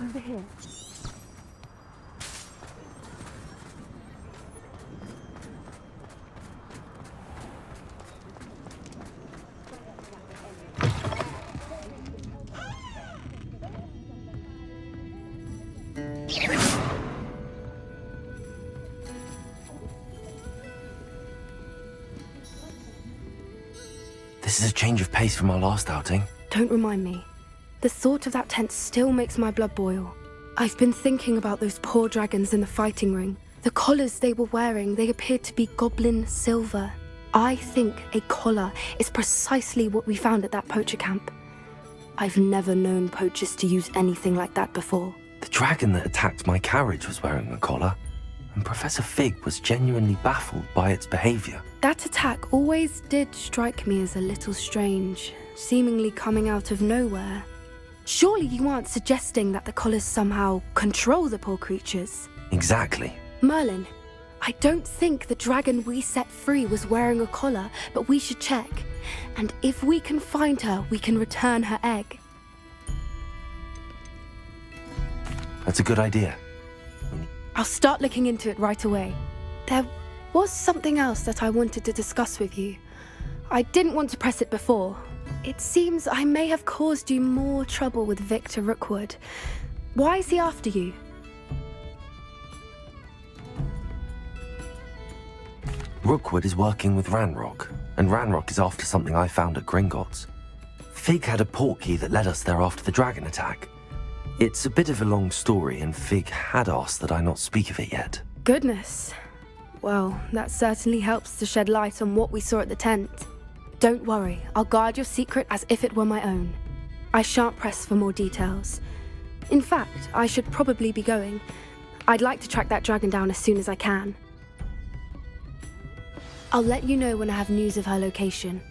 Over here. This is a change of pace from our last outing. Don't remind me. The thought of that tent still makes my blood boil. I've been thinking about those poor dragons in the fighting ring. The collars they were wearing, they appeared to be goblin silver. I think a collar is precisely what we found at that poacher camp. I've never known poachers to use anything like that before. The dragon that attacked my carriage was wearing a collar, and Professor Fig was genuinely baffled by its behavior. That attack always did strike me as a little strange, seemingly coming out of nowhere. Surely you aren't suggesting that the collars somehow control the poor creatures? Exactly. Merlin, I don't think the dragon we set free was wearing a collar, but we should check. And if we can find her, we can return her egg. That's a good idea. I'll start looking into it right away. There was something else that I wanted to discuss with you. I didn't want to press it before. It seems I may have caused you more trouble with Victor Rookwood. Why is he after you? Rookwood is working with Ranrock, and Ranrock is after something I found at Gringotts. Fig had a portkey that led us there after the dragon attack. It's a bit of a long story, and Fig had asked that I not speak of it yet. Goodness. Well, that certainly helps to shed light on what we saw at the tent. Don't worry, I'll guard your secret as if it were my own. I shan't press for more details. In fact, I should probably be going. I'd like to track that dragon down as soon as I can. I'll let you know when I have news of her location.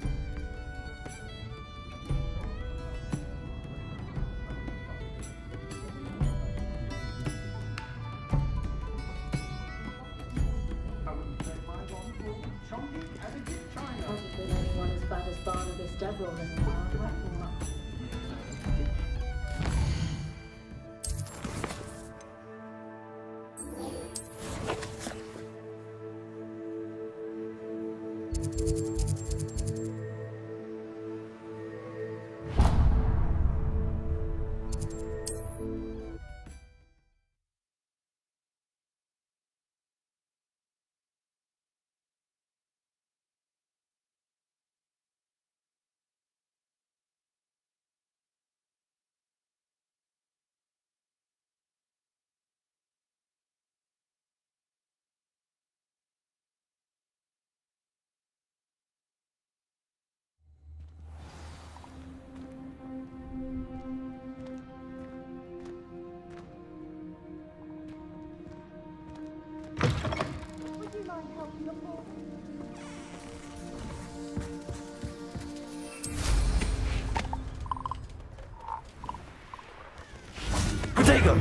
Protego!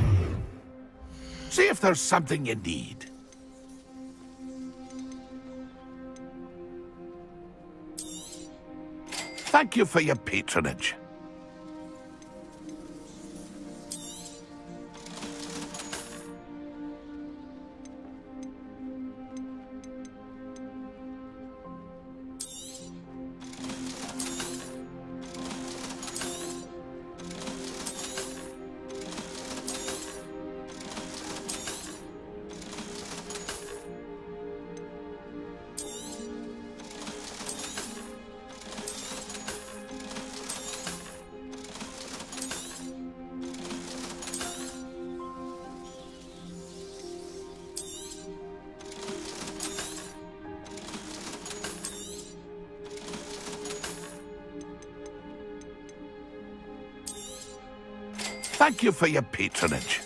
See if there's something you need. Thank you for your patronage. Thank you for your patronage.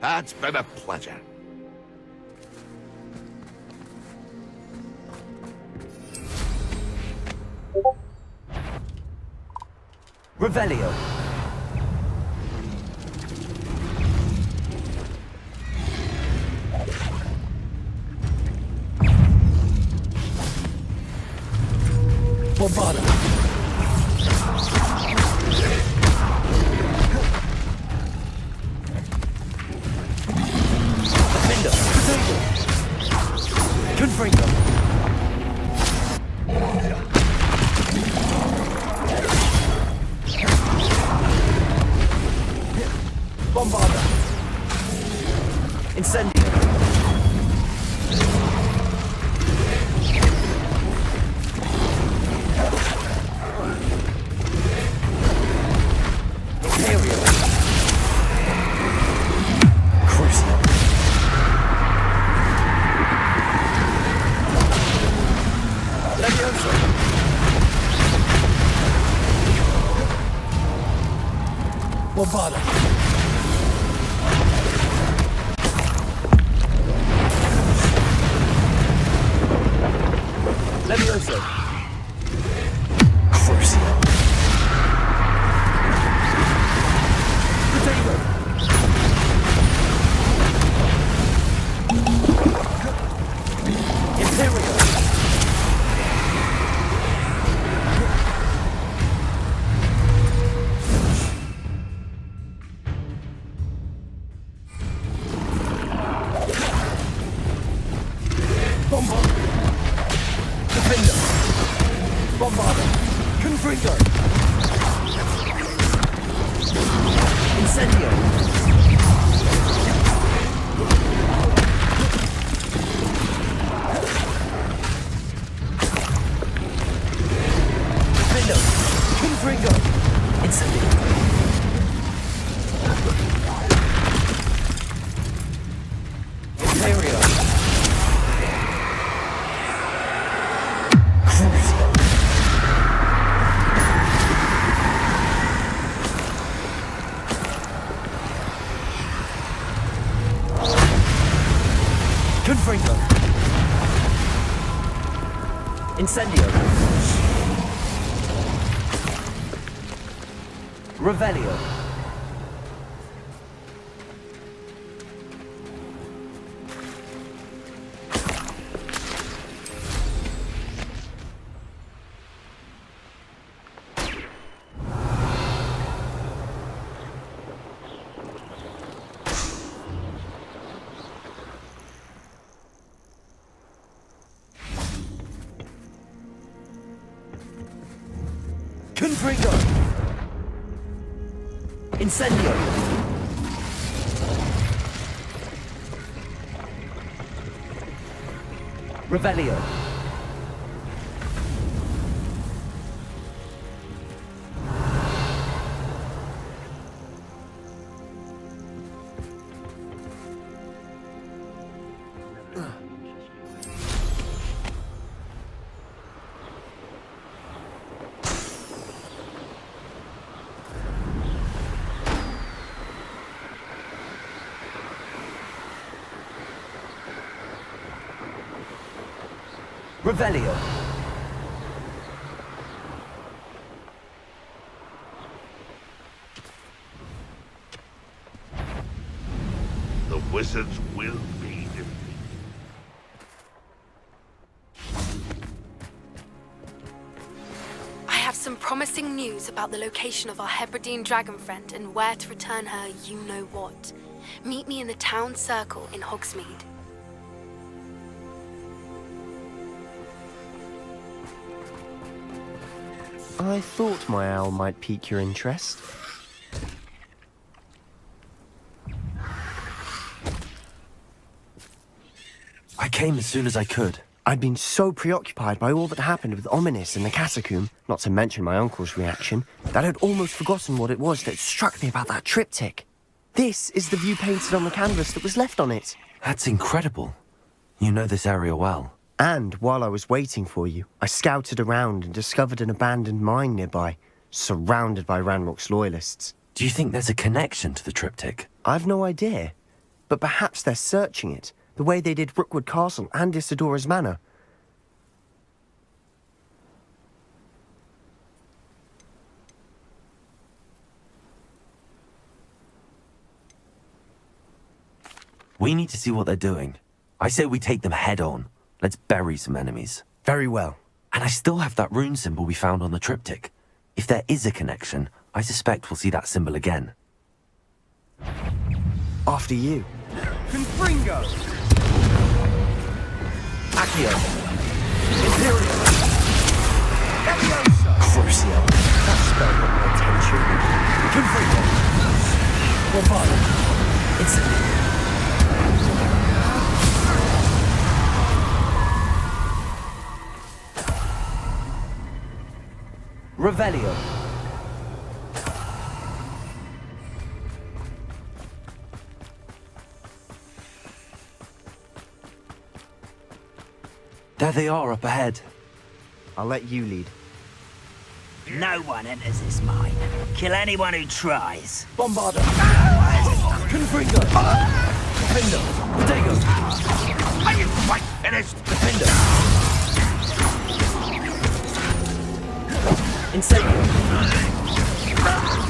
It's been a pleasure. Revelio. Bombada. Defender. Potato. Confringo. Bombada. Incendio. Imperial. Crucial. Levioso. Bombada. Levioso. Crucial. Potato. Imperial. Bombard. Defender. Bombard. Confringo. Incendio. Defender. Confringo. Incendio. Imperial. Crucial. Confringo. Incendio. Revelio. Confringo. Incendio. Revelio. Revelio. The wizards will be defeated. I have some promising news about the location of our Hebridean dragon friend and where to return her you-know-what. Meet me in the town circle in Hogsmeade. I thought my owl might pique your interest. I came as soon as I could. I'd been so preoccupied by all that happened with Ominis in the catacomb, not to mention my uncle's reaction, that I'd almost forgotten what it was that struck me about that triptych. This is the view painted on the canvas that was left on it. That's incredible. You know this area well. And while I was waiting for you, I scouted around and discovered an abandoned mine nearby, surrounded by Ranrock's loyalists. Do you think there's a connection to the triptych? I've no idea, but perhaps they're searching it, the way they did Rookwood Castle and Isidora's Manor. We need to see what they're doing. I say we take them head on. Let's bury some enemies. Very well. And I still have that rune symbol we found on the triptych. If there is a connection, I suspect we'll see that symbol again. After you. Confringo! Accio! Imperial! Leviosa! Crucio! That spell got my attention. Confringo! Bombardment! Incendio! Revelio! There they are up ahead. I'll let you lead. No one enters this mine. Kill anyone who tries. Bombarder! Confringo! Defender! Protego! Are you quite finished? Defender! Incendio!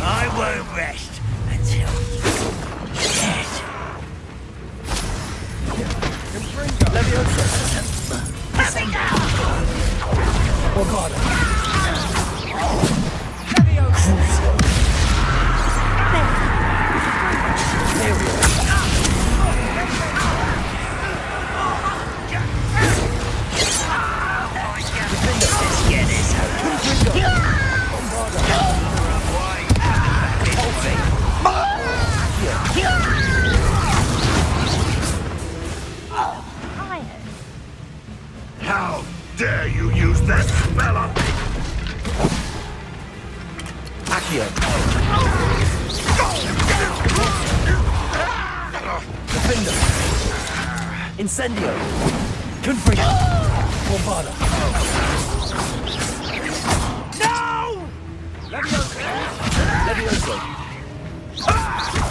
I won't rest until you're dead. Leviosa! Bombarder! Crucio! Imperial! Let's get this How dare you use that spell on me? Accio! Defender! Incendio! Confringo! Bombarder! No! Levioso!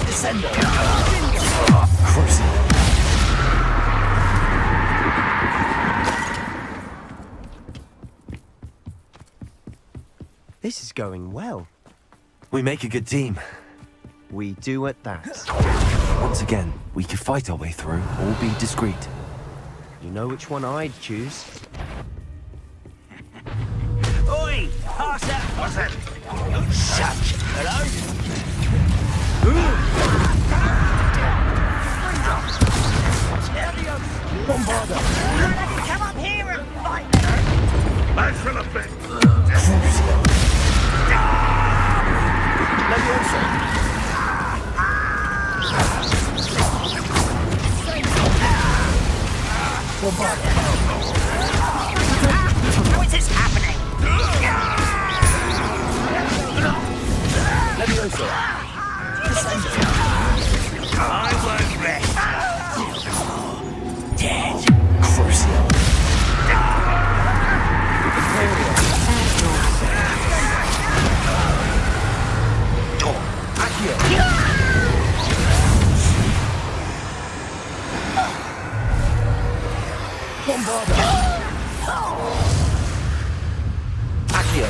Descendo! Crucio! This is going well. We make a good team. We do at that. Once again, we could fight our way through or be discreet. You know which one I'd choose. Oi! Pass that! What's that? Shut! Hello? Bombarder! Come up here and fight! I shall have been. Crucio! Levioso! Bombarder! How is this happening? Levioso! I won't rest. Dead. Crucio! Imperial! Accio! Bombarder! Accio!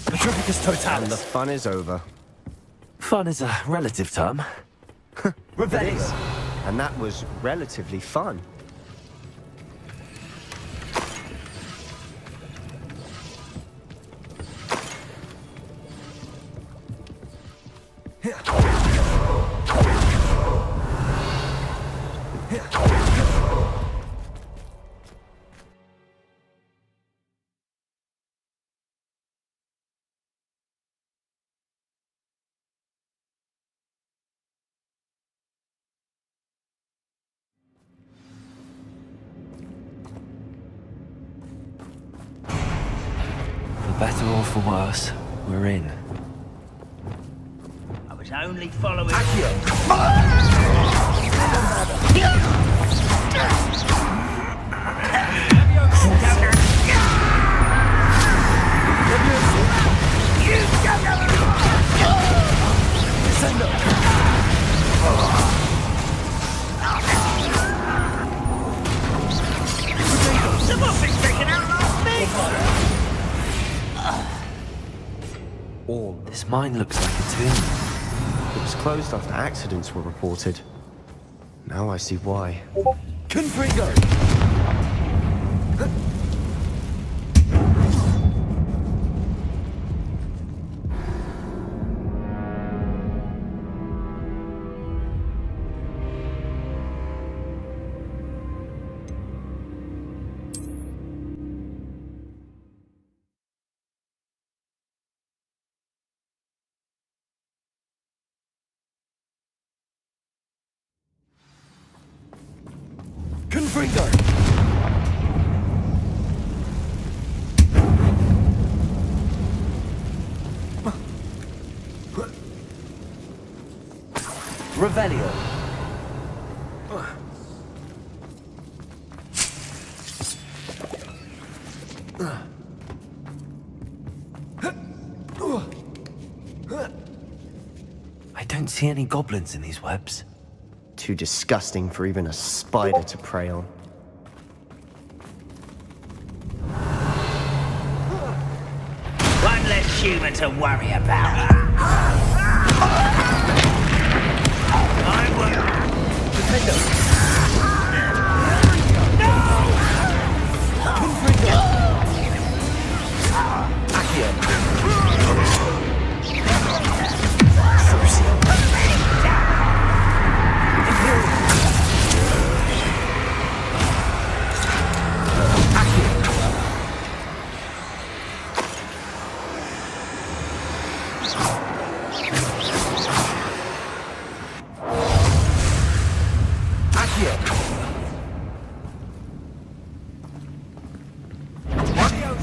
Petrificus And Totalis! the fun is over. Fun is a relative term. Revelio! And that was relatively fun. For better or for worse, we're in. I was only following. Accio! all. This mine looks like a tomb. It was closed after accidents were reported. Now I see why. Confringo! Confringo! Revelio. I don't see any goblins in these webs. Too disgusting for even a spider to prey on. One less human to worry about. I will.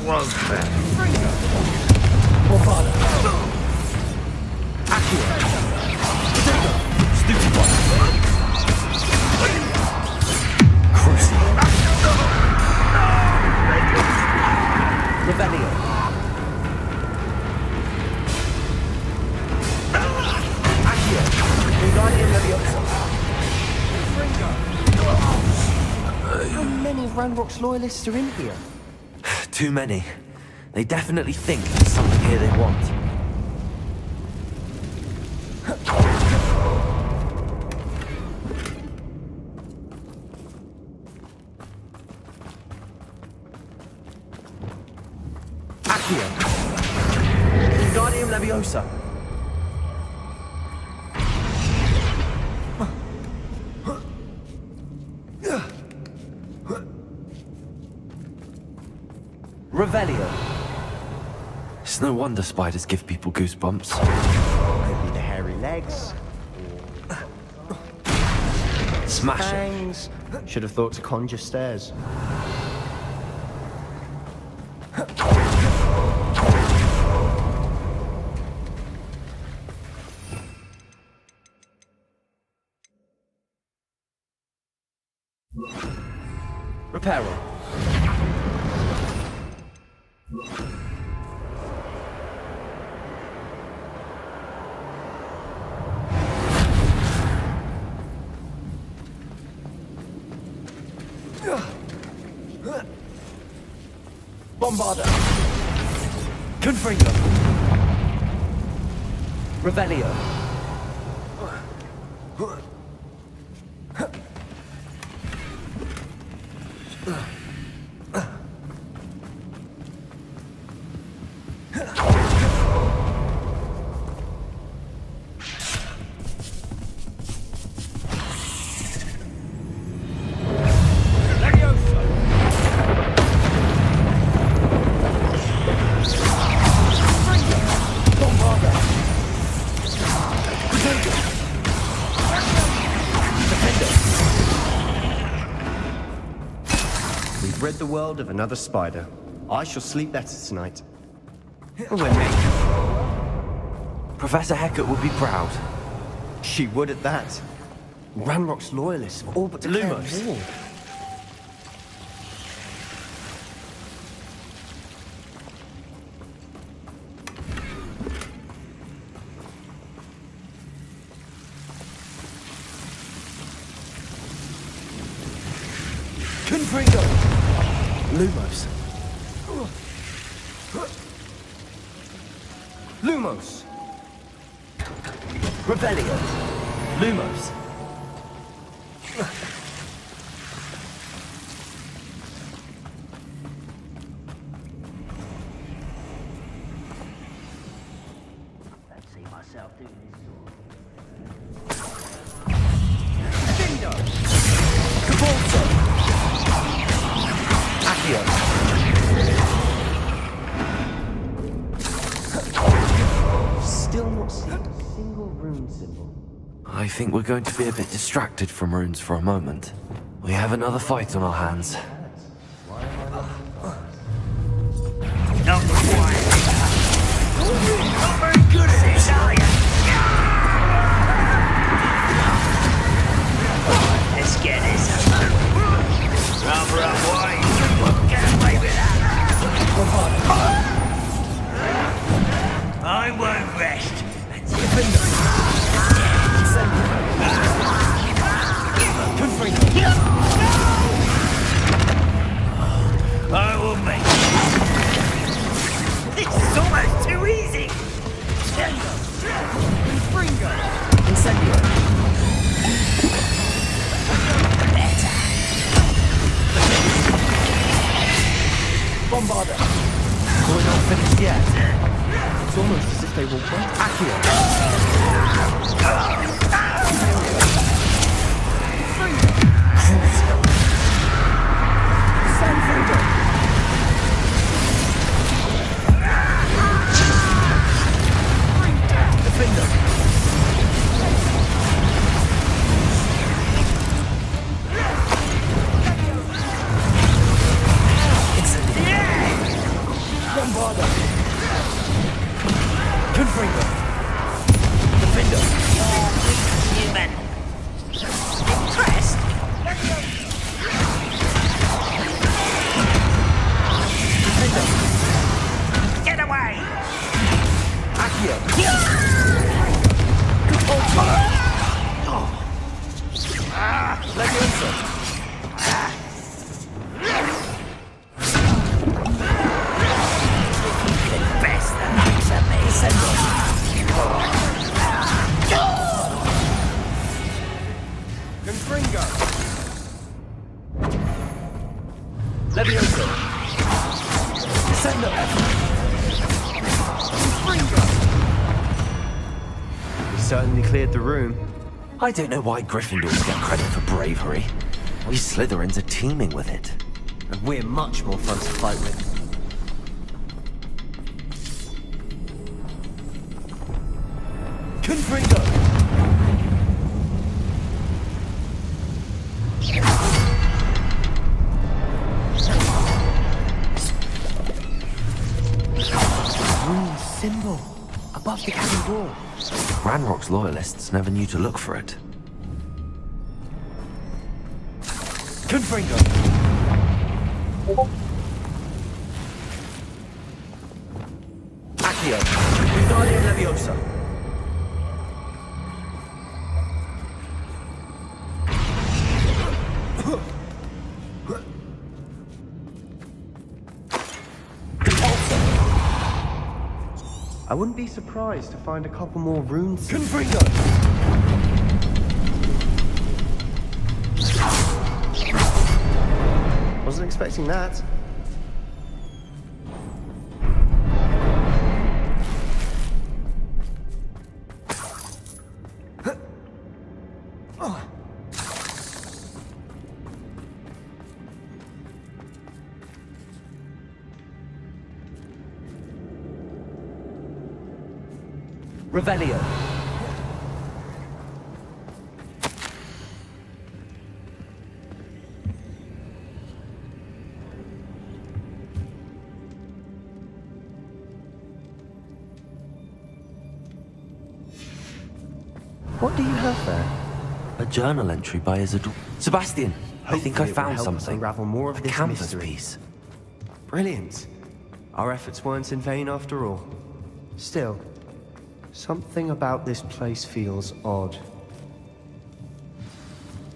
Was that? How many Ranrock's loyalists are in here? Too many. They definitely think there's something here they want. Accio! Wingardium Leviosa! Revelio. It's no wonder spiders give people goosebumps. Could be the hairy legs. Smash it. Fangs. Should have thought to conjure stairs. Reparo. Bombarda. Confringo. Revelio. We've rid the world of another spider. I shall sleep better tonight. We're making. Professor Hecat would be proud. She would at that. Ranrock's loyalists have all but declared Lumos. war. Confringo. Lumos. Lumos! Revelio! Lumos! Don't see myself doing this sort Findo! Cabalso! Accio! Still not seeing a single rune symbol. I think we're going to be a bit distracted from runes for a moment. We have another fight on our hands. Not quite. Not very good at this, are you? Let's get this over with. Rather unwise. Get away with that. I won't rest. I will make it. This is almost too easy. Incendio! Bombarda! We're not finished yet. It's almost as if they will wait. Accio! Sanfrido! Defender! Bombarda! Confringo! Defender! Human. Impressed? Defender! Get away! Accio! Leviosa! Best that looks at me. Confringo! Leviosa! Descendo! Confringo! We certainly cleared the room. I don't know why Gryffindors get credit for bravery. We Slytherins are teeming with it. And we're much more fun to fight with. Confringo! Rune symbol above the cabin door. Ranrock's loyalists never knew to look for it. Confringo! Accio! Wingardium Leviosa! I wouldn't be surprised to find a couple more runes. Confringo! Wasn't expecting that. Revelio. What do you have there? A journal entry by Isidore. Sebastian, I think I Hopefully it will found help us something. unravel more of A this canvas mystery. piece. Brilliant. Our efforts weren't in vain after all. Still, something about this place feels odd.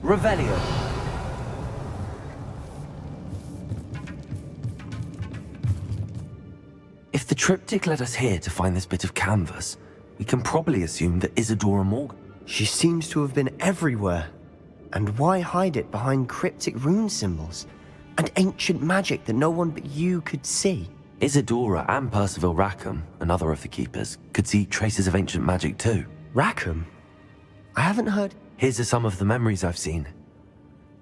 Revelio. If the triptych led us here to find this bit of canvas. We can probably assume that Isadora Morgan... She seems to have been everywhere. And why hide it behind cryptic rune symbols and ancient magic that no one but you could see? Isadora and Percival Rackham, another of the keepers, could see traces of ancient magic too. Rackham? I haven't heard... Here are some of the memories I've seen.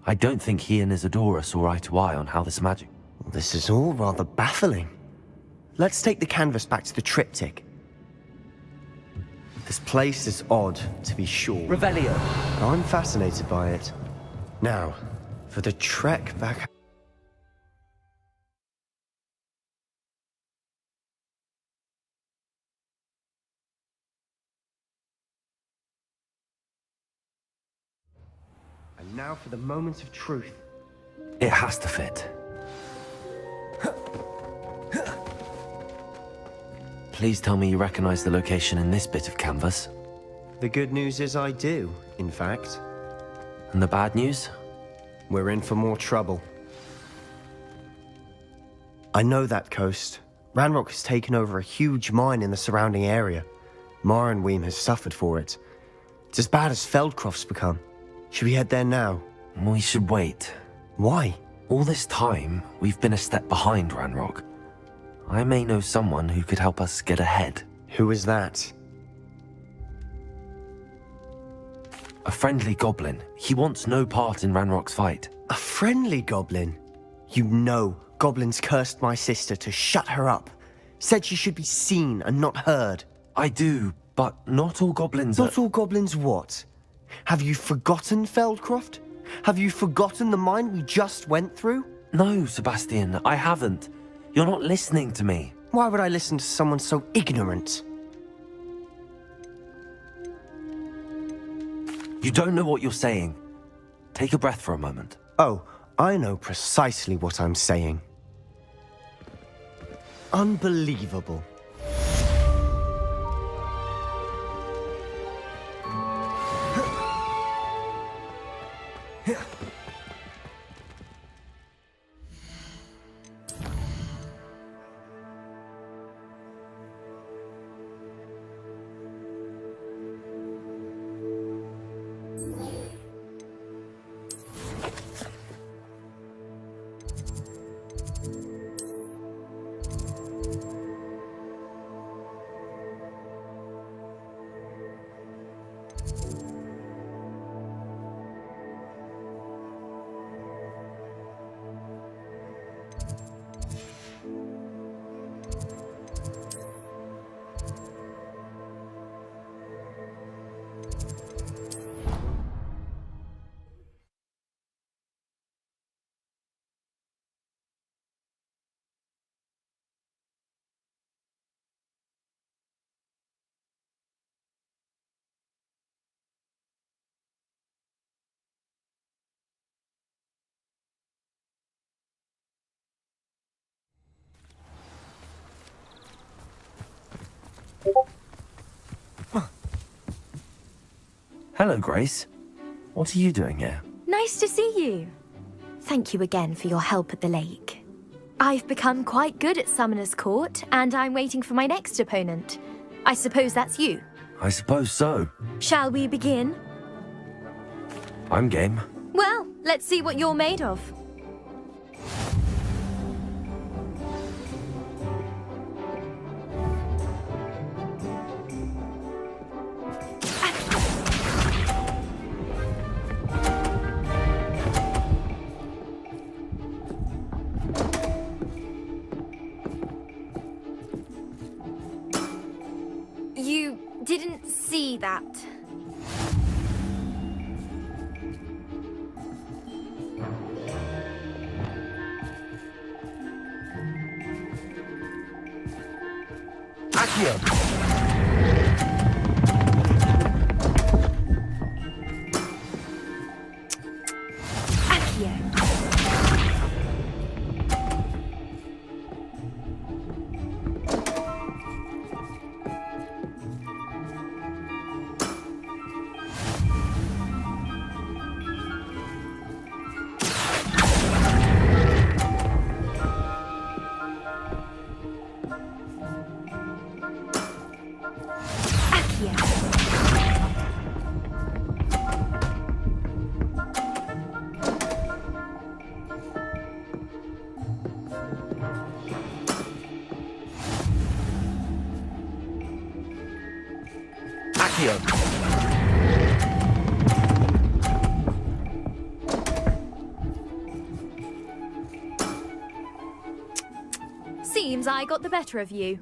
I don't think he and Isadora saw eye to eye on how this magic... This is all rather baffling. Let's take the canvas back to the triptych. This place is odd, to be sure. Revelio. I'm fascinated by it. Now, for the trek back... And now for the moment of truth. It has to fit. Please tell me you recognize the location in this bit of canvas. The good news is I do, in fact. And the bad news? We're in for more trouble. I know that coast. Ranrock has taken over a huge mine in the surrounding area. Marenweem has suffered for it. It's as bad as Feldcroft's become. Should we head there now? We should wait. Why? All this time, we've been a step behind Ranrock. I may know someone who could help us get ahead. Who is that? A friendly goblin. He wants no part in Ranrock's fight. A friendly goblin? You know goblins cursed my sister to shut her up. Said she should be seen and not heard. I do, but not all goblins Not all goblins what? Have you forgotten Feldcroft? Have you forgotten the mine we just went through? No, Sebastian, I haven't. You're not listening to me. Why would I listen to someone so ignorant? You don't know what you're saying. Take a breath for a moment. Oh, I know precisely what I'm saying. Unbelievable. Hello, Grace. What are you doing here? Nice to see you. Thank you again for your help at the lake. I've become quite good at Summoner's Court, and I'm waiting for my next opponent. I suppose that's you. I suppose so. Shall we begin? I'm game. Well, let's see what you're made of. You didn't see that. Accio. I got the better of you.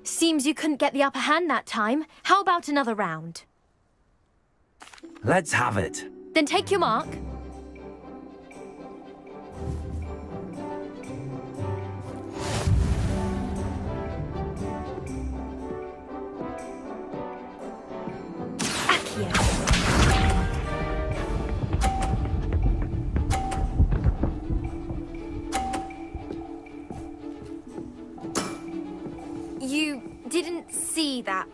Seems you couldn't get the upper hand that time. How about another round? Let's have it. Then take your mark. Accio. You didn't see that.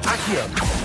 Accio.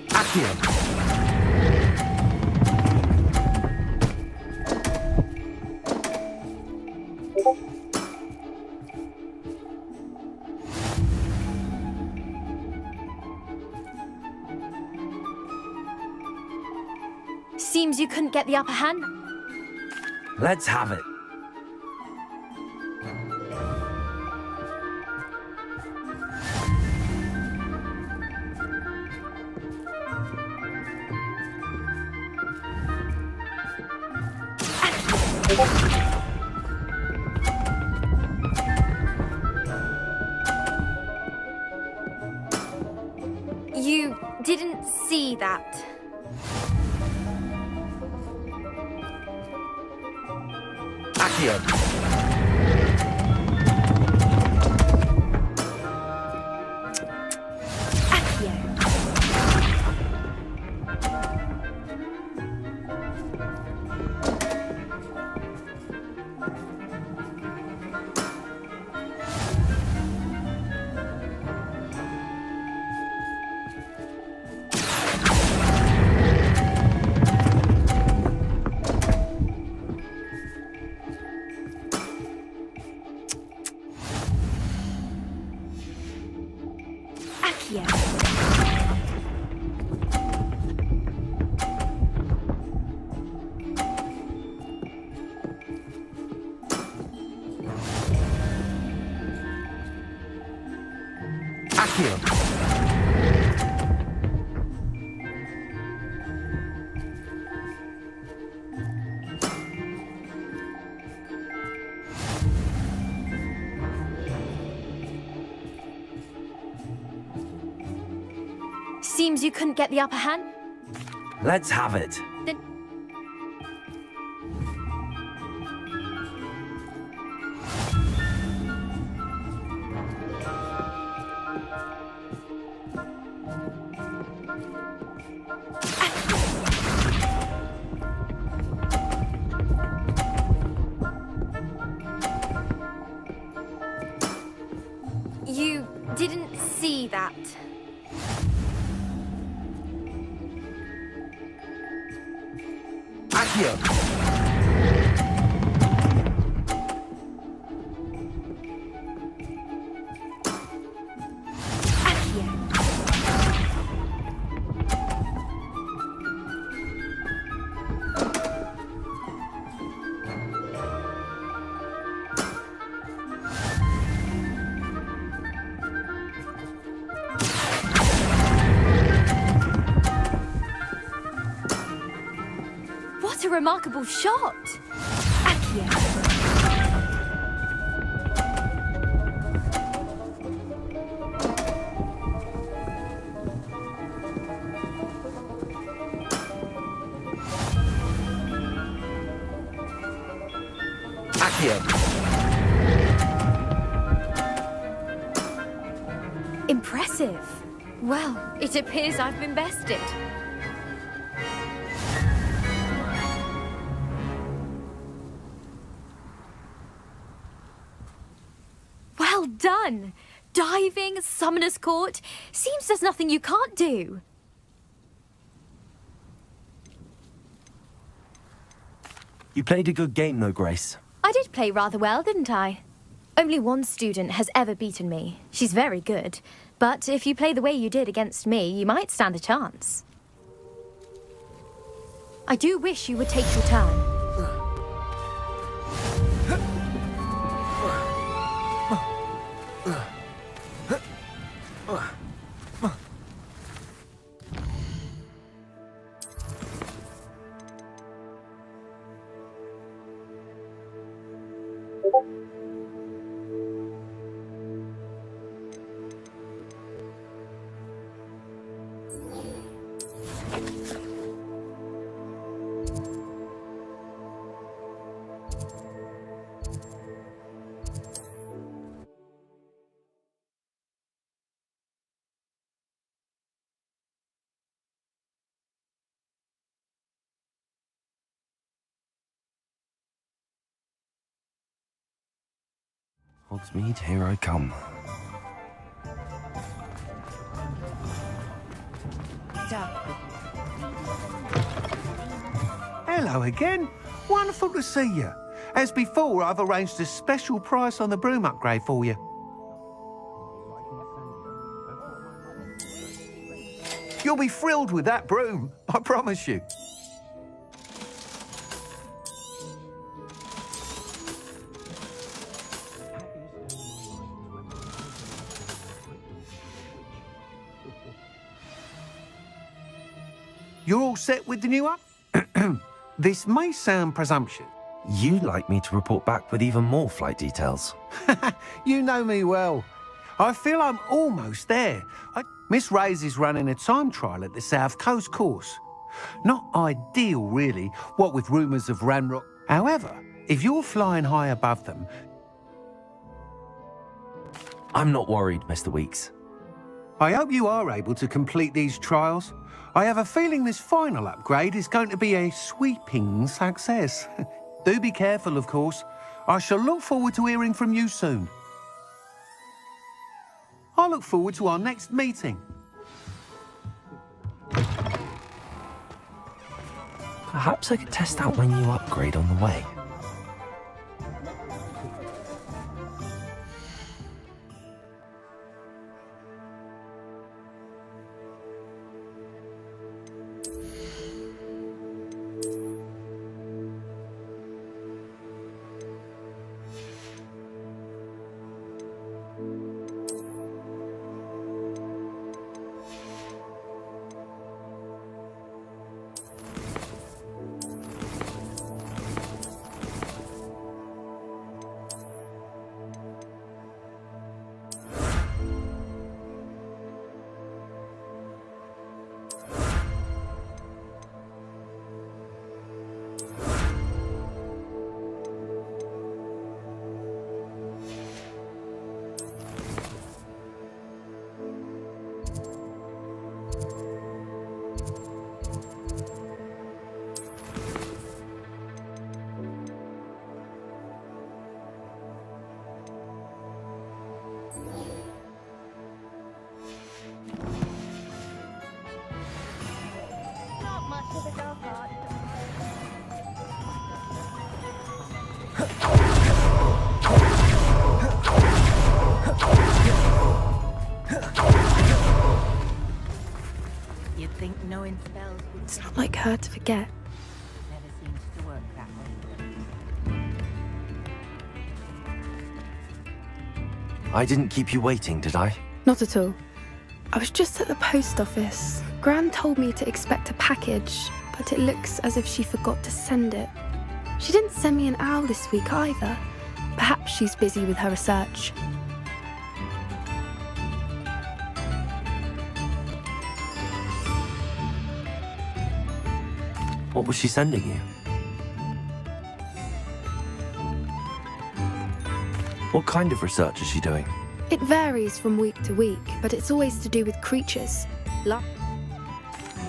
Accio. Seems you couldn't get the upper hand. Let's have it. You didn't see that. Accio. Accio. Accio. Accio. Seems you couldn't get the upper hand. Let's have it. Then you didn't see that. Accio. Accio. What a remarkable shot! Accio. Accio. Impressive. Well, it appears I've been bested. Well done! Diving, Summoner's Court. Seems there's nothing you can't do. You played a good game though, Grace. I did play rather well, didn't I? Only one student has ever beaten me. She's very good. But if you play the way you did against me, you might stand a chance. I do wish you would take your turn. Hogsmeade, here I come. Hello again. Wonderful to see you. As before, I've arranged a special price on the broom upgrade for you. You'll be thrilled with that broom, I promise you. You're all set with the new up? This may sound presumptuous. You'd like me to report back with even more flight details. You know me well. I feel I'm almost there. Miss Ray's is running a time trial at the South Coast course. Not ideal, really, what with rumours of Ranrock. However, if you're flying high above them... I'm not worried, Mr. Weeks. I hope you are able to complete these trials. I have a feeling this final upgrade is going to be a sweeping success. Do be careful, of course. I shall look forward to hearing from you soon. I look forward to our next meeting. Perhaps I could test out my new upgrade on the way. You'd think knowing spells would It's not like her to forget. never seems to work that way. I didn't keep you waiting, did I? Not at all. I was just at the post office. Gran told me to expect a package, but it looks as if she forgot to send it. She didn't send me an owl this week either. Perhaps she's busy with her research. What was she sending you? What kind of research is she doing? It varies from week to week, but it's always to do with creatures.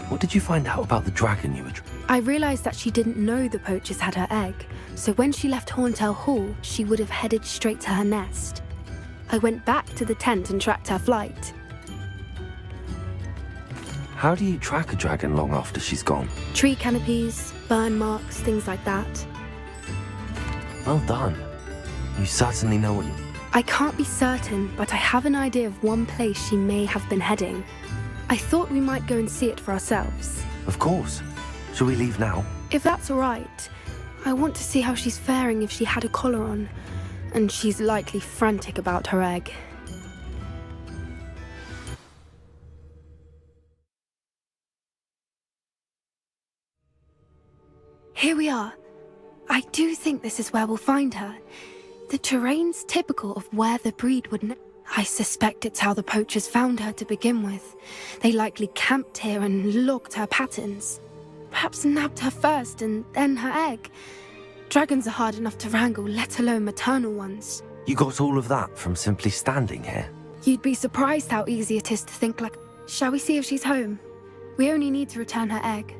What did you find out about the dragon you were... I realized that she didn't know the poachers had her egg, so when she left Horntail Hall, she would have headed straight to her nest. I went back to the tent and tracked her flight. How do you track a dragon long after she's gone? Tree canopies, burn marks, things like that. Well done. You certainly know what you... I can't be certain, but I have an idea of one place she may have been heading. I thought we might go and see it for ourselves. Of course. Shall we leave now? If that's all right. I want to see how she's faring if she had a collar on. And she's likely frantic about her egg. Here we are. I do think this is where we'll find her. The terrain's typical of where the breed would... I suspect it's how the poachers found her to begin with. They likely camped here and logged her patterns. Perhaps nabbed her first and then her egg. Dragons are hard enough to wrangle, let alone maternal ones. You got all of that from simply standing here? You'd be surprised how easy it is to think like... Shall we see if she's home? We only need to return her egg.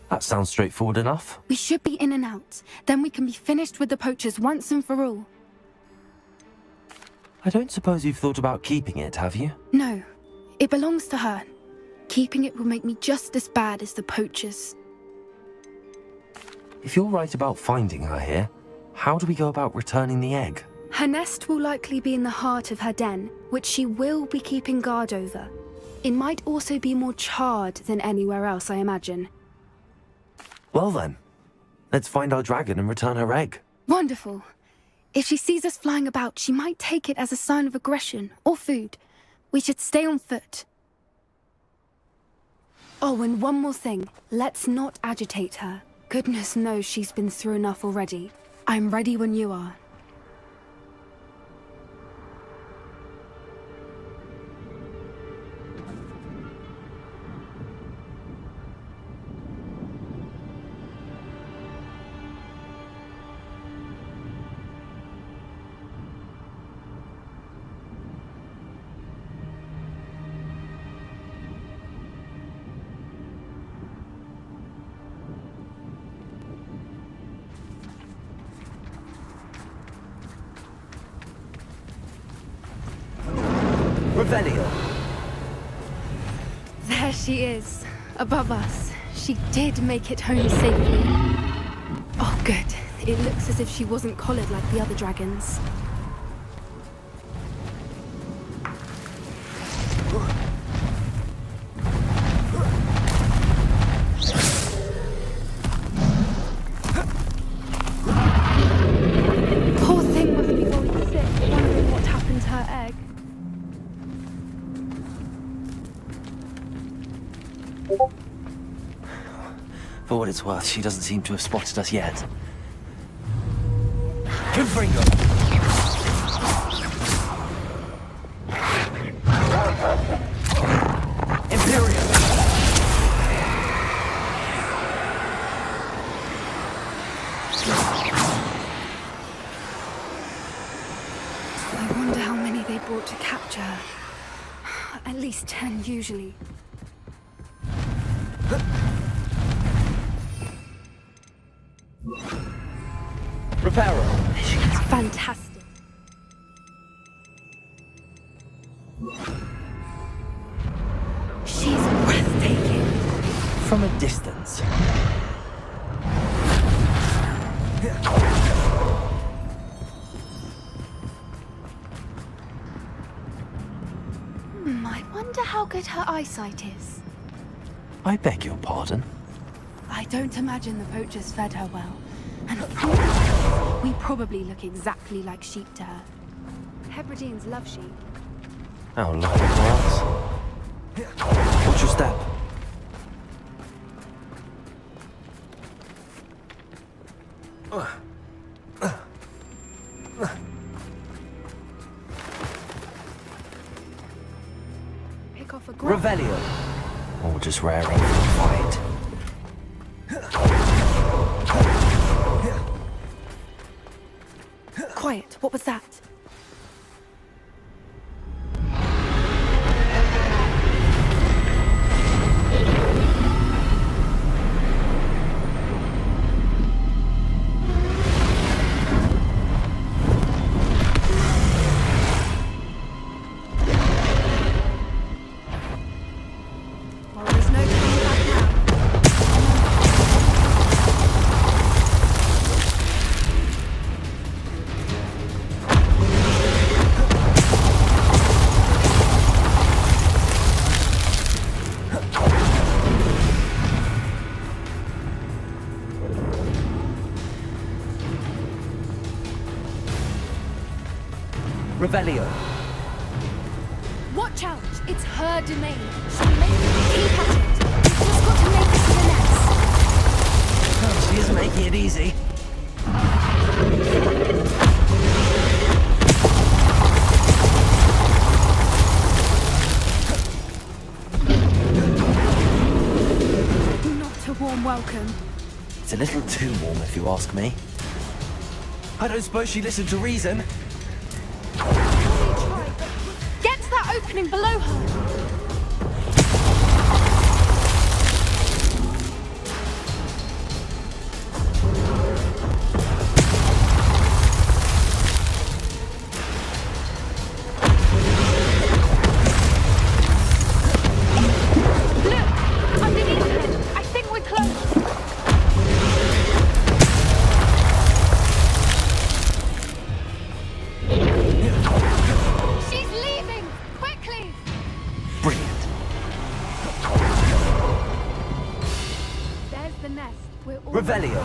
That sounds straightforward enough. We should be in and out. Then we can be finished with the poachers once and for all. I don't suppose you've thought about keeping it, have you? No. It belongs to her. Keeping it will make me just as bad as the poachers. If you're right about finding her here, how do we go about returning the egg? Her nest will likely be in the heart of her den, which she will be keeping guard over. It might also be more charred than anywhere else, I imagine. Well then, let's find our dragon and return her egg. Wonderful. If she sees us flying about, she might take it as a sign of aggression or food. We should stay on foot. Oh, and one more thing. Let's not agitate her. Goodness knows she's been through enough already. I'm ready when you are. Revelio. There she is, above us. She did make it home safely. Oh, good. It looks as if she wasn't collared like the other dragons. Poor thing must be worried sick, wondering what happened to her egg. For what it's worth, she doesn't seem to have spotted us yet. Confringo. Imperium. I wonder how many they brought to capture her. At least 10 usually. Reparo. It's fantastic. She's breathtaking. From a distance. I wonder how good her eyesight is. I beg your pardon? I don't imagine the poachers fed her well. And we probably look exactly like sheep to her. Hebrideans love sheep. How lucky for us. Watch your step. Pick off a grub. Revelio. Or just raring for a fight. Quiet. What was that? Well, there's no turning back now. Revelio. Watch out! It's her domain. She'll make it. Keep at it. You've just got to make it to the nest. Oh, she isn't making it easy. Not a warm welcome. It's a little too warm, if you ask me. I don't suppose she listened to reason. Get to that opening below her. Look! Underneath her. I think we're close. She's leaving! Quickly! Brilliant. There's the nest. We're all... Revelio.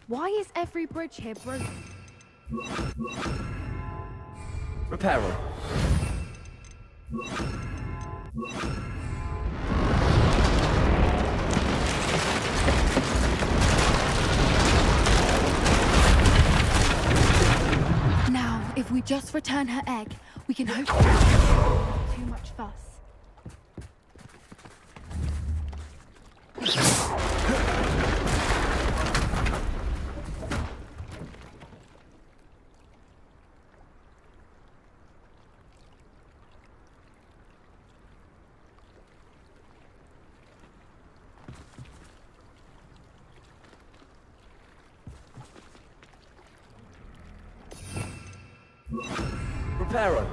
Why is every bridge here broken? Reparo. Now, if we just return her egg, we can hope too much fuss. Reparo.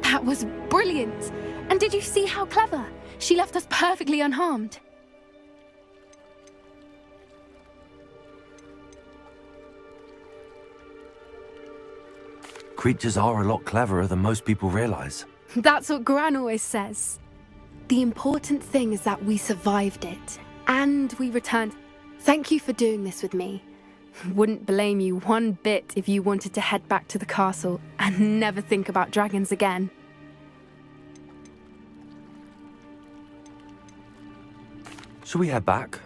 That was brilliant! And did you see how clever? She left us perfectly unharmed. Creatures are a lot cleverer than most people realize. That's what Gran always says. The important thing is that we survived it, and we returned. Thank you for doing this with me. Wouldn't blame you one bit if you wanted to head back to the castle and never think about dragons again. Shall we head back?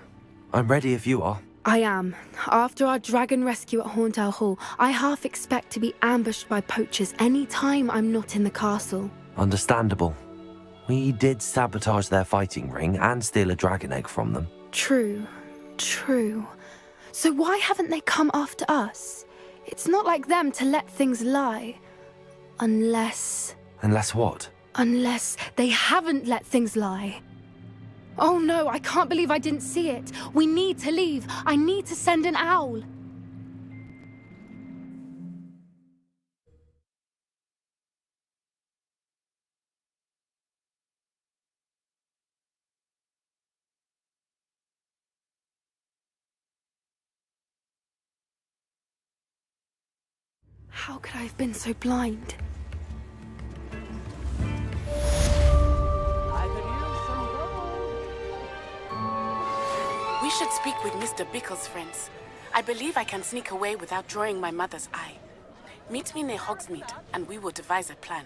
I'm ready if you are. I am. After our dragon rescue at Horndale Hall, I half expect to be ambushed by poachers any time I'm not in the castle. Understandable. We did sabotage their fighting ring and steal a dragon egg from them. True. So why haven't they come after us? It's not like them to let things lie. Unless What? Unless they haven't let things lie. Oh no, I can't believe I didn't see it. We need to leave. I need to send an owl. How could I have been so blind? We should speak with Mr. Bickle's friends. I believe I can sneak away without drawing my mother's eye. Meet me near Hogsmeade, and we will devise a plan.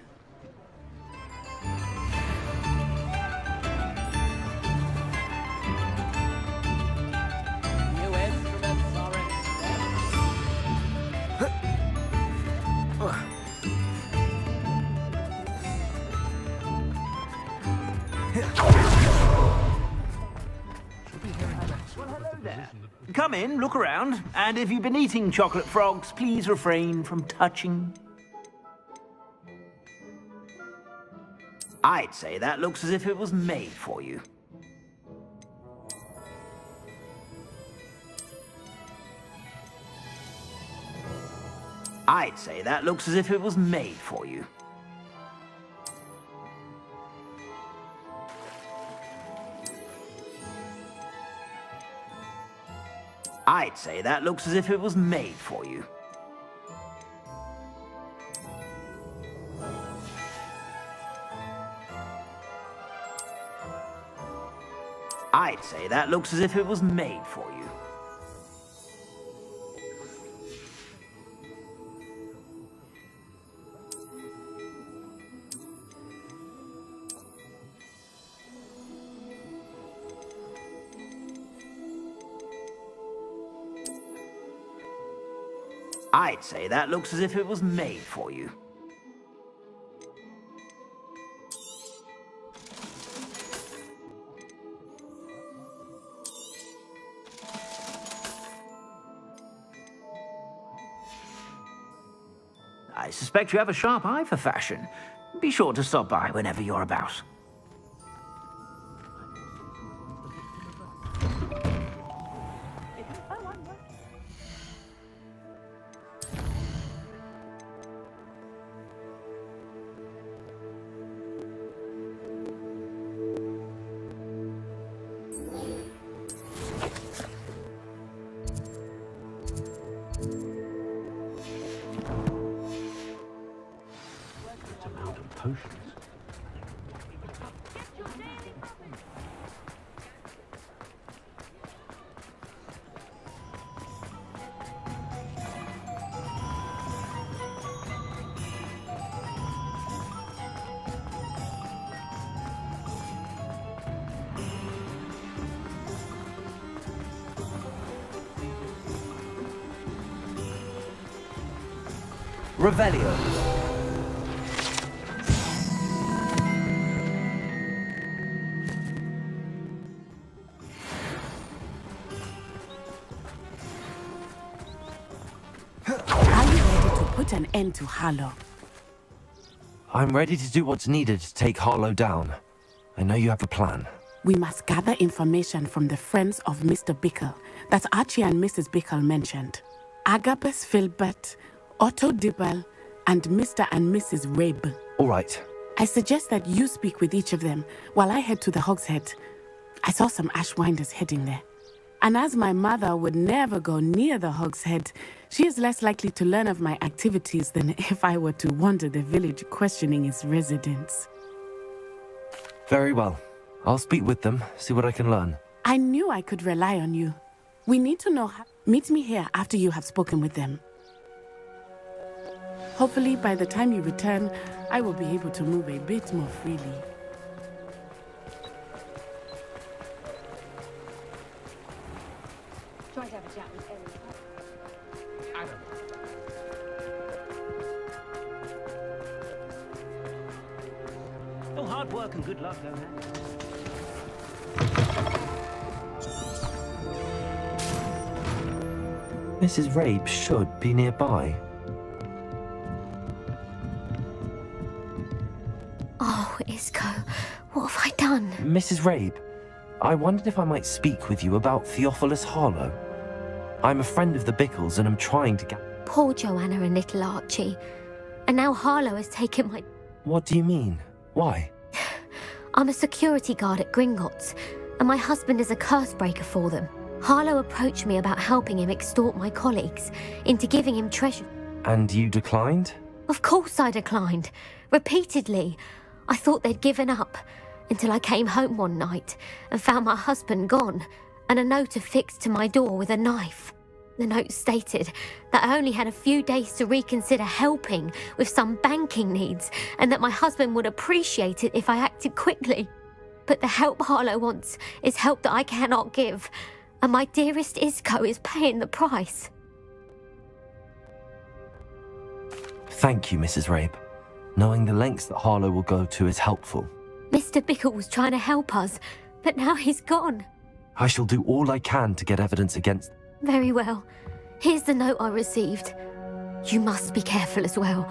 Come in, look around, and if you've been eating chocolate frogs, please refrain from touching. I'd say that looks as if it was made for you. I'd say that looks as if it was made for you. I'd say that looks as if it was made for you. I'd say that looks as if it was made for you. I'd say that looks as if it was made for you. I suspect you have a sharp eye for fashion. Be sure to stop by whenever you're about. Revelio. Are you ready to put an end to Harlow? I'm ready to do what's needed to take Harlow down. I know you have a plan. We must gather information from the friends of Mr. Bickle that Archie and Mrs. Bickle mentioned. Agabus Filbert, Otto Dibble, and Mr. and Mrs. Rabe. All right. I suggest that you speak with each of them while I head to the Hogshead. I saw some Ashwinders heading there. And as my mother would never go near the Hogshead, she is less likely to learn of my activities than if I were to wander the village questioning its residents. Very well. I'll speak with them, see what I can learn. I knew I could rely on you. We need to know how. Meet me here after you have spoken with them. Hopefully, by the time you return, I will be able to move a bit more freely. Try to have a chat with Ellie. Adam. Oh, hard work and good luck, go ahead. Mrs. Rabe should be nearby. Oh, Isco, what have I done? Mrs. Rabe, I wondered if I might speak with you about Theophilus Harlow. I'm a friend of the Bickles and I'm trying to get... Poor Joanna and little Archie. And now Harlow has taken my... What do you mean? Why? I'm a security guard at Gringotts, and my husband is a curse breaker for them. Harlow approached me about helping him extort my colleagues into giving him treasure. And you declined? Of course I declined. Repeatedly. I thought they'd given up, until I came home one night and found my husband gone, and a note affixed to my door with a knife. The note stated that I only had a few days to reconsider helping with some banking needs, and that my husband would appreciate it if I acted quickly. But the help Harlow wants is help that I cannot give, and my dearest Isco is paying the price. Thank you, Mrs. Rabe. Knowing the lengths that Harlow will go to is helpful. Mr. Bickle was trying to help us, but now he's gone. I shall do all I can to get evidence against... Very well. Here's the note I received. You must be careful as well.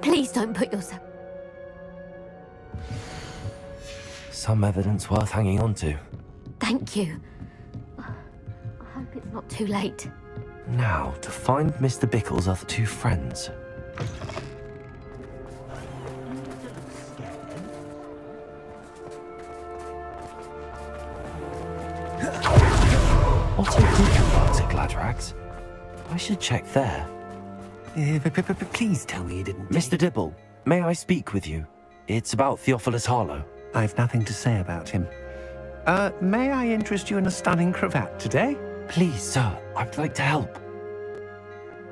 Please don't put yourself... Some evidence worth hanging on to. Thank you. I hope it's not too late. Now, to find Mr. Bickle's other two friends. What are Dickle bugs at Gladrags? I should check there. Please tell me you didn't... Mr. Dibble, may I speak with you? It's about Theophilus Harlow. I've nothing to say about him. May I interest you in a stunning cravat today? Please, sir, I'd like to help.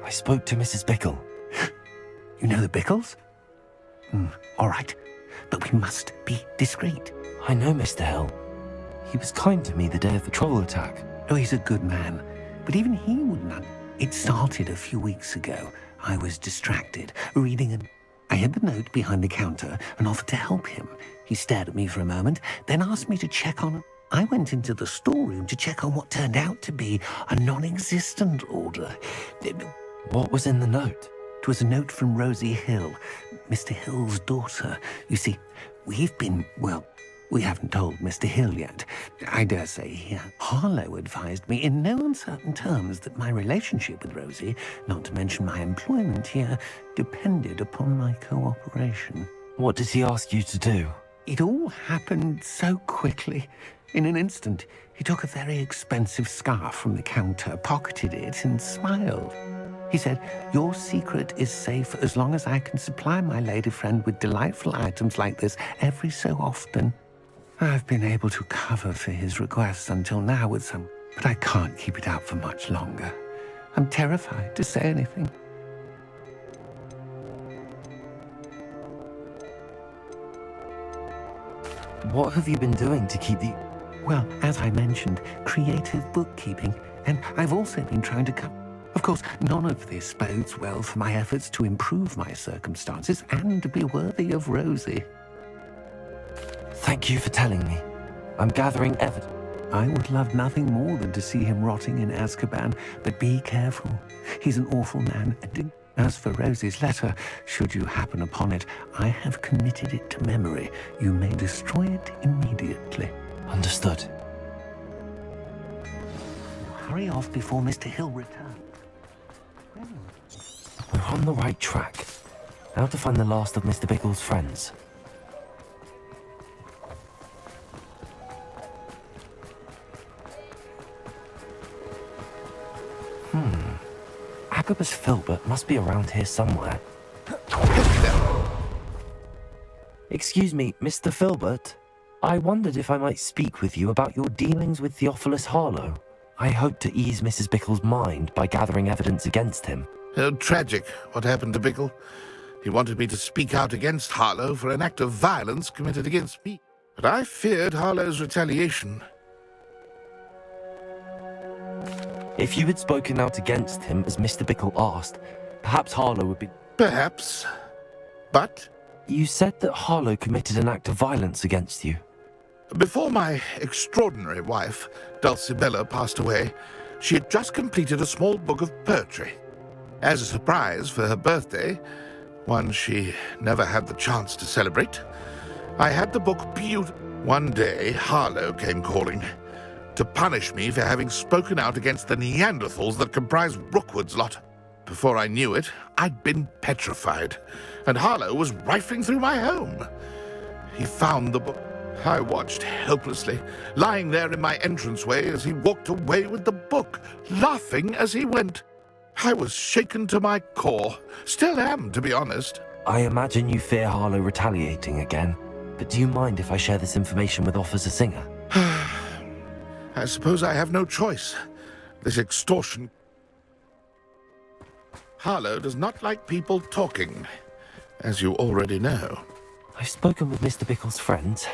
I spoke to Mrs. Bickle. You know the Bickles? All right, but we must be discreet. I know Mr. Hill. He was kind to me the day of the troll attack. Oh, he's a good man, but even he wouldn't. It started a few weeks ago. I was distracted, reading and I hid the note behind the counter and offered to help him. He stared at me for a moment, then asked me to check on... I went into the storeroom to check on what turned out to be a non-existent order. What was in the note? It was a note from Rosie Hill, Mr. Hill's daughter. You see, we've been, well, we haven't told Mr. Hill yet. I dare say Harlow advised me in no uncertain terms that my relationship with Rosie, not to mention my employment here, depended upon my cooperation. What did he ask you to do? It all happened so quickly. In an instant, he took a very expensive scarf from the counter, pocketed it, and smiled. He said, "Your secret is safe as long as I can supply my lady friend with delightful items like this every so often." I've been able to cover for his requests until now with some, but I can't keep it out for much longer. I'm terrified to say anything. What have you been doing to keep the... Well, as I mentioned, creative bookkeeping, and I've also been trying to come. Of course, none of this bodes well for my efforts to improve my circumstances and to be worthy of Rosie. Thank you for telling me. I'm gathering evidence. I would love nothing more than to see him rotting in Azkaban, but be careful. He's an awful man. As for Rosie's letter, should you happen upon it, I have committed it to memory. You may destroy it immediately. Understood. Hurry off before Mr. Hill returns. We're on the right track. Now to find the last of Mr. Bickle's friends. Agabus Filbert must be around here somewhere. Excuse me, Mr. Filbert. I wondered if I might speak with you about your dealings with Theophilus Harlow. I hoped to ease Mrs. Bickle's mind by gathering evidence against him. Tragic, what happened to Bickle. He wanted me to speak out against Harlow for an act of violence committed against me. But I feared Harlow's retaliation. If you had spoken out against him, as Mr. Bickle asked, perhaps Harlow would be... Perhaps. But You said that Harlow committed an act of violence against you. before my extraordinary wife, Dulcibella, passed away, she had just completed a small book of poetry. As a surprise for her birthday, one she never had the chance to celebrate, I had the book One day, Harlow came calling to punish me for having spoken out against the Neanderthals that comprise Rookwood's lot. Before I knew it, I'd been petrified, and Harlow was rifling through my home. He found the book. I watched helplessly, lying there in my entranceway as he walked away with the book, laughing as he went. I was shaken to my core. Still am, to be honest. I imagine you fear Harlow retaliating again, but do you mind if I share this information with Officer Singer? I suppose I have no choice. This extortion... Harlow does not like people talking, as you already know. I've spoken with Mr. Bickle's friends.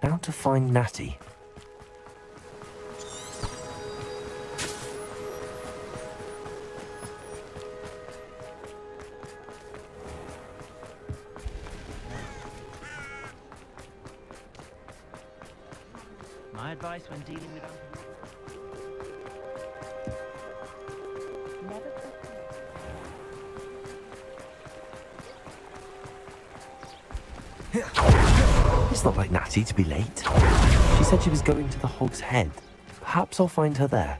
Now to find Natty. My advice when dealing with... It's not like Natty to be late. She said she was going to the Hog's Head. Perhaps I'll find her there.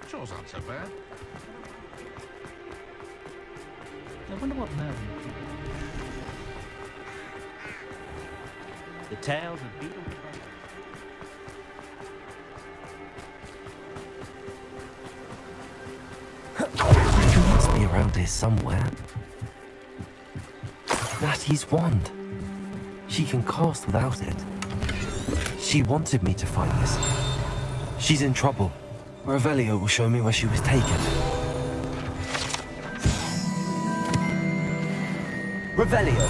Chores aren't so bad. I wonder what Merlin... The tales of beetle... She must be around here somewhere. Natty's wand. She can cast without it. She wanted me to find this. She's in trouble. Revelio will show me where she was taken. Revelio!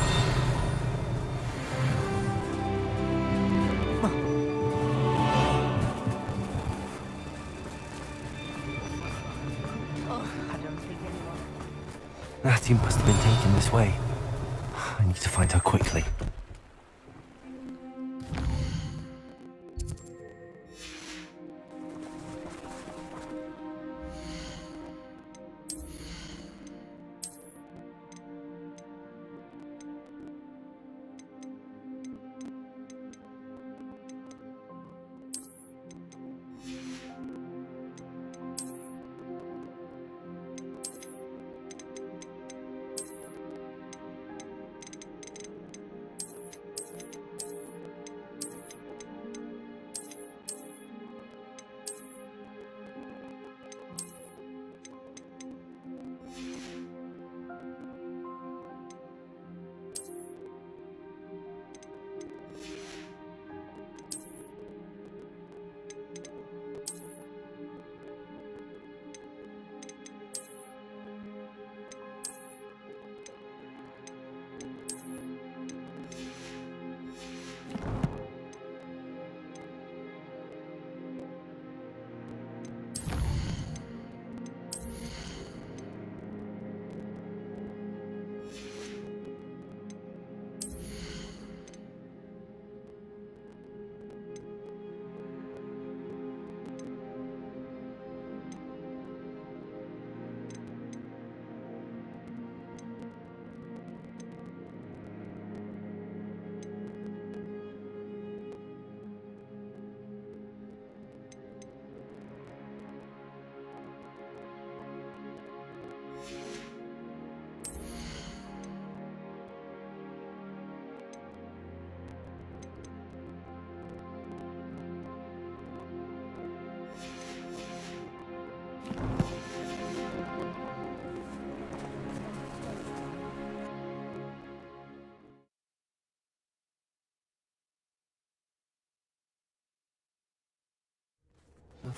Natty must have been taken this way. I need to find her quickly.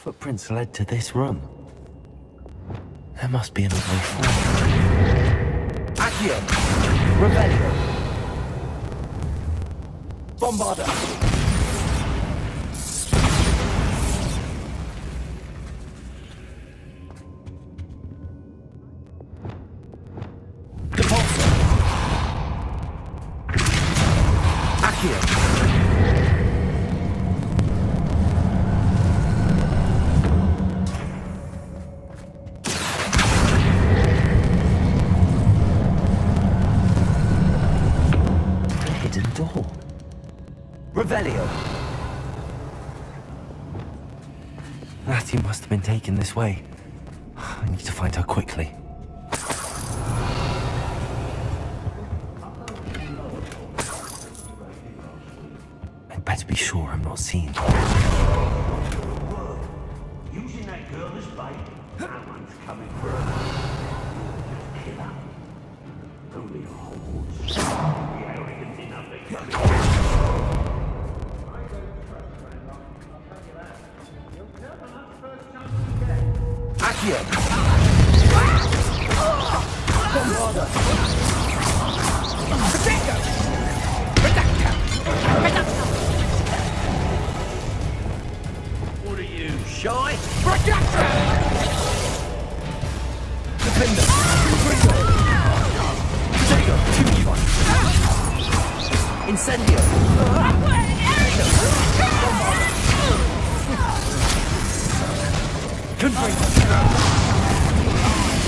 Footprints led to this room. There must be another way forward. Accio! Revelio! Bombarda! Depulso! Accio! Door. Revelio! Matthew must have been taken this way. I need to find her quickly. I'd better be sure I'm not seen. Using that girl as bait, that one's coming for her. Just kill her. Only hogwarts. The arrogant enough they come in. Accio! Bombarda! Protector! Protector! Protector! What are you, shy? Protector! Defender! Protego! 2v1! Incendio! Confringo!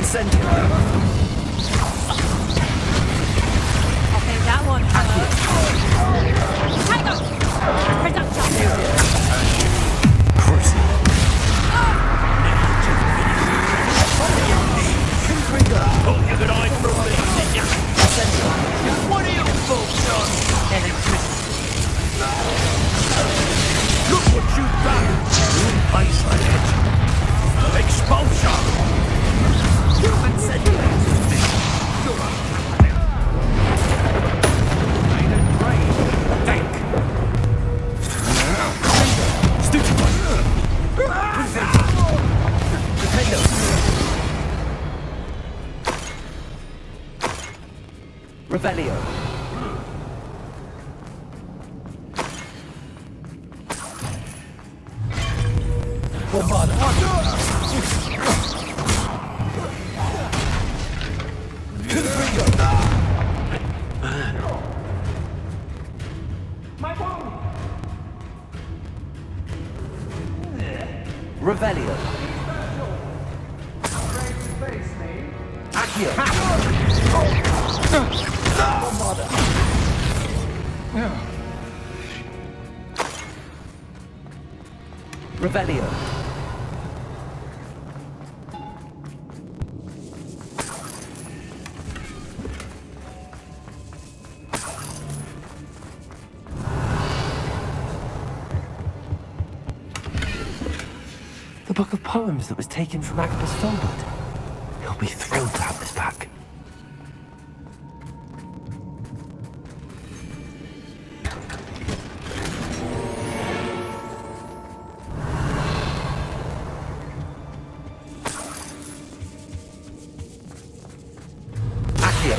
Incendio! Okay, that one. Tiger! Cruising! Confringo! Oh, you could hide from me, didn't you? Incendio! What are you folks on? Electricity. Look what you've done! Isolated. Expulsion! Incendio! Made a grave. Tank. Stupefy! Defendo! Revelio! Bombarda! Revelio! Accio! Bombarda! Revelio! The book of poems that was taken from Agnes Filbert. He'll be thrilled to have this back. Accio!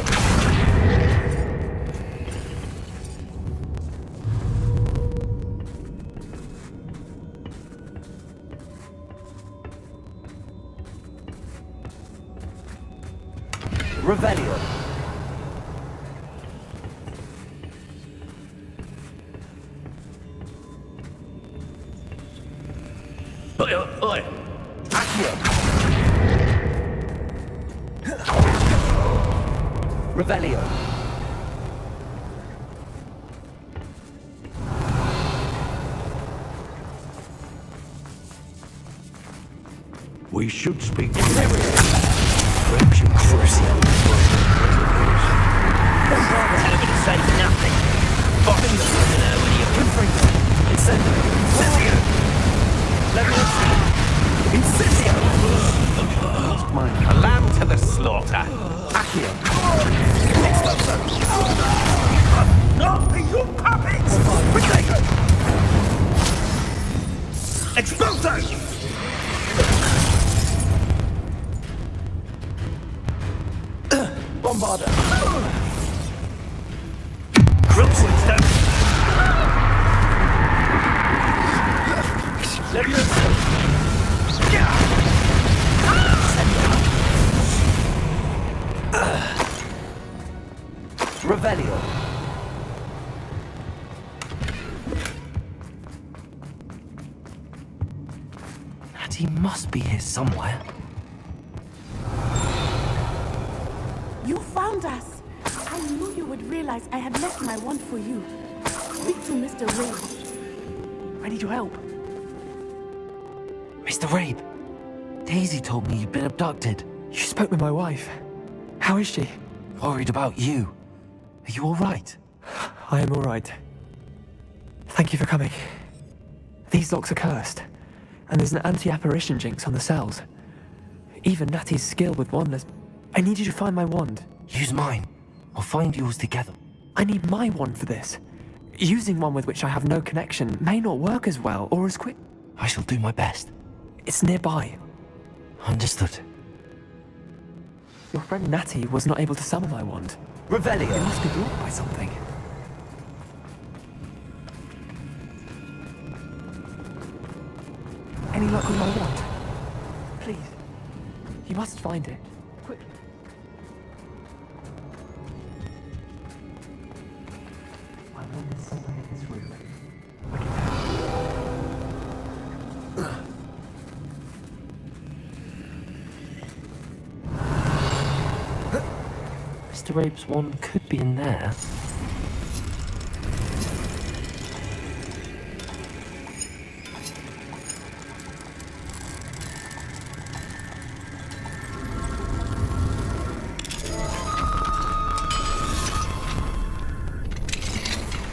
Revelio! Oi! Accio! Revelio! We should speak to French and Crucial. Tell him to say nothing. Fucking listen to her when you Confringo! Incendio! Incendio! Incendio! A lamb to the slaughter. Accio! Not you puppets! Protego! Expulso! Bombarder! Crookswood's Revelio. Natty must be here somewhere. You found us! I knew you would realize I had left my wand for you. Speak to Mr. Ray. I need your help. Mr. Rabe, Daisy told me you'd been abducted. You spoke with my wife. How is she? Worried about you. Are you all right? I am all right. Thank you for coming. These locks are cursed, and there's an anti-apparition jinx on the cells. Even Natty's skill with wandless. I need you to find my wand. Use mine. We'll find yours together. I need my wand for this. Using one with which I have no connection may not work as well or as quick. I shall do my best. It's nearby. Understood. Your friend Natty was not able to summon my wand. Revelio. It must be blocked by something. Any luck with my wand? Please. You must find it. Quickly. My wand is somewhere in this room. Mr. Rabe's wand could be in there.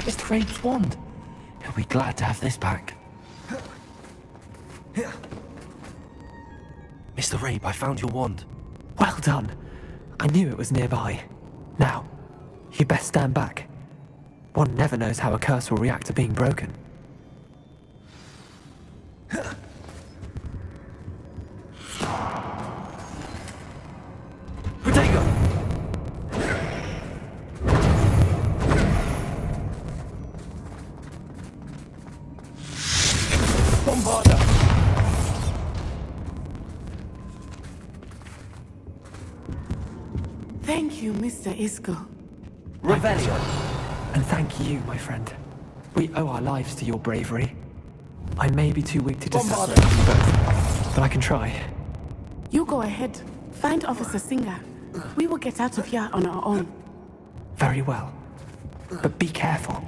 Mr. Rabe's wand. He'll be glad to have this back. Mr. Rabe, I found your wand. Well done. I knew it was nearby. Now, you best stand back. One never knows how a curse will react to being broken. Protego! Bombarder! Thank you, Mr. Isco. Revelio! And thank you, my friend. We owe our lives to your bravery. I may be too weak to Bombarder! decipher you both, but I can try. You go ahead. Find Officer Singer. We will get out of here on our own. Very well. But be careful.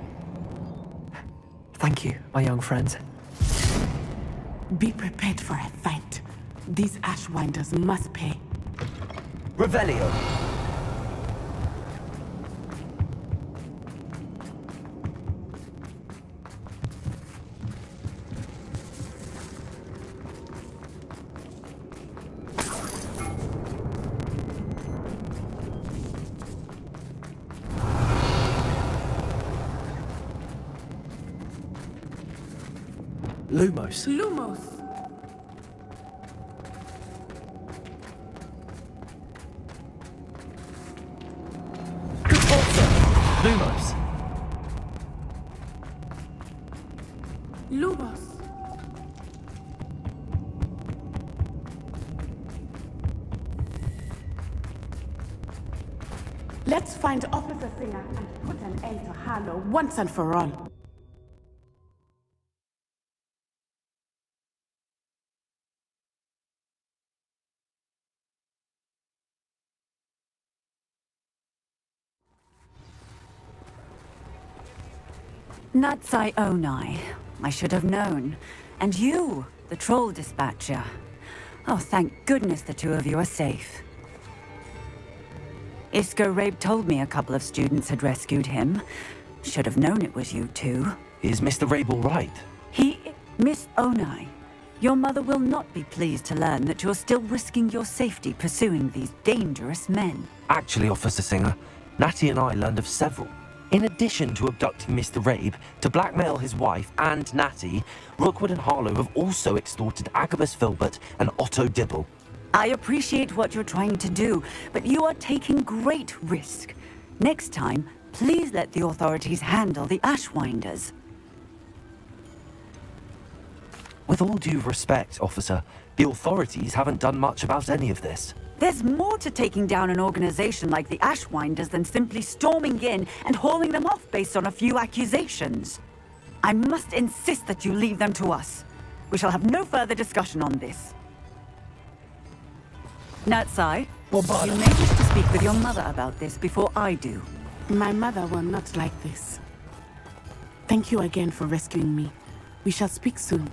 Thank you, my young friends. Be prepared for a fight. These Ashwinders must pay. Revelio! Lumos. Lumos! Lumos. Lumos! Let's find Officer Singer and put an end to Harlow once and for all. Natsai Onai. I should have known. And you, the troll dispatcher. Oh, thank goodness the two of you are safe. Isco Rabe told me a couple of students had rescued him. Should have known it was you two. Is Mr. Rabe all right? Miss Onai, your mother will not be pleased to learn that you're still risking your safety pursuing these dangerous men. Actually, Officer Singer, Natty and I learned of several. In addition to abducting Mr. Rabe, to blackmail his wife and Natty, Rookwood and Harlow have also extorted Agabus Filbert and Otto Dibble. I appreciate what you're trying to do, but you are taking great risk. Next time, please let the authorities handle the Ashwinders. With all due respect, officer, the authorities haven't done much about any of this. There's more to taking down an organization like the Ashwinders than simply storming in and hauling them off based on a few accusations. I must insist that you leave them to us. We shall have no further discussion on this. Natsai, you may wish to speak with your mother about this before I do. My mother will not like this. Thank you again for rescuing me. We shall speak soon.